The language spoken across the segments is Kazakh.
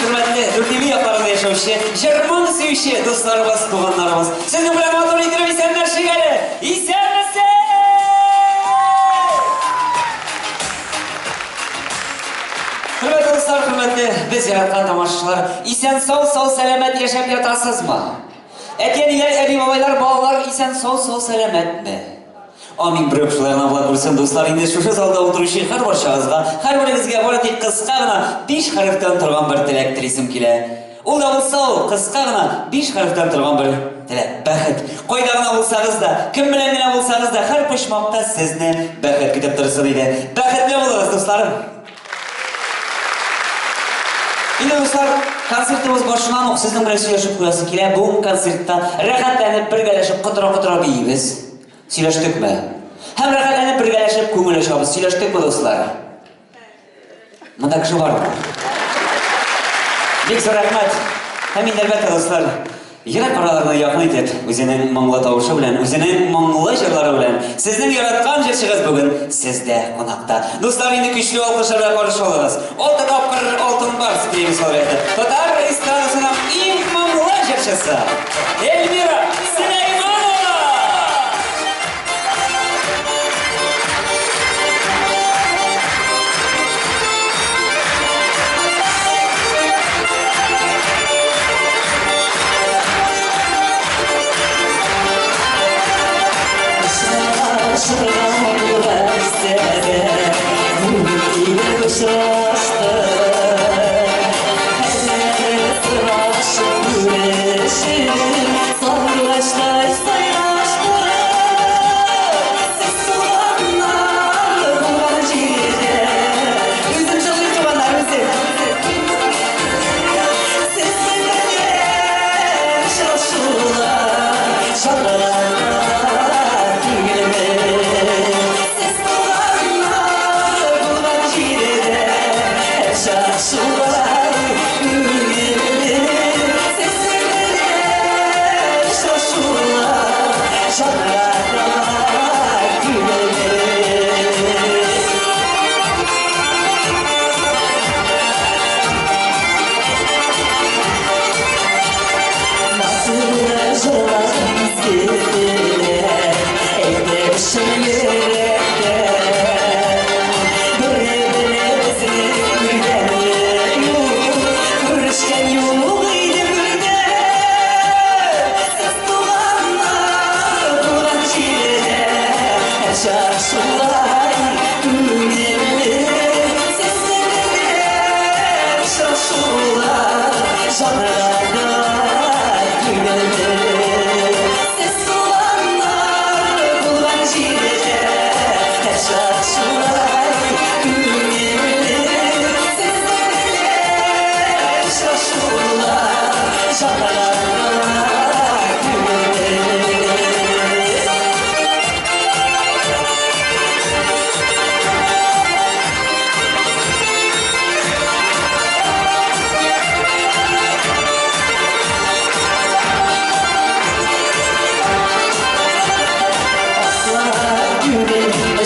hürmetli, dörtüvi yaparında yaşamışı, Jerman sevişi, dostlarımız, tuğanlarımız. Sizin bilen motor indirip İsenler şigeli. İsen misin? Hürmetli dostlar, hürmetli, biz yaratkan tamaşaçılar. İsen sağ selamet yaşayıp yatasız mı? Etiyeniler, ebi babaylar, bağlar, isen sağ selamet mi? Amin bırakışlarına bula dursun dostlar. Şimdi şu zalda oturuşu her barşağızga, her birinizge bana tek kısqa gına 5 harften turgan bir tilek tilesim kile. Ol da bulsa o kısqa gına 5 harften turgan bir tilek. Bәхет. Койда гына булсагыз да, кем белән генә булсагыз да, һәр почмакта сезне бәхет көтеп торсын иде. Бәхетле булыгыз достарым. Инде достар, концертimiz başından ук сезнең белән сөйләшеп куясы килә. Бу концертта рәхәтләнеп бергәләшеп кытыра бийбез. Сөйләштекме? Һәм рәхәтләнеп бергәләшеп күңел ачабыз. Сөйләштекме достар? Монда кеше бармы? Бик зур рәхмәт. Һәм инде әлбәттә достар, йөрәк араларына якын итеп, үзенең моңлы тавышы белән, үзенең моңлы җырлары белән, сезнең яраткан җырчыгыз бүген сездә кунакта. Достар, инде көчле алкышлар белән каршы алыгыз. Алты тапкыр алтын бар дип сорайды. Татар эстрадасының иң моңлы җырчысы Эльмира Сулейманова.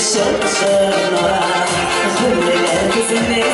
Şarkılar, hürmeler bizimle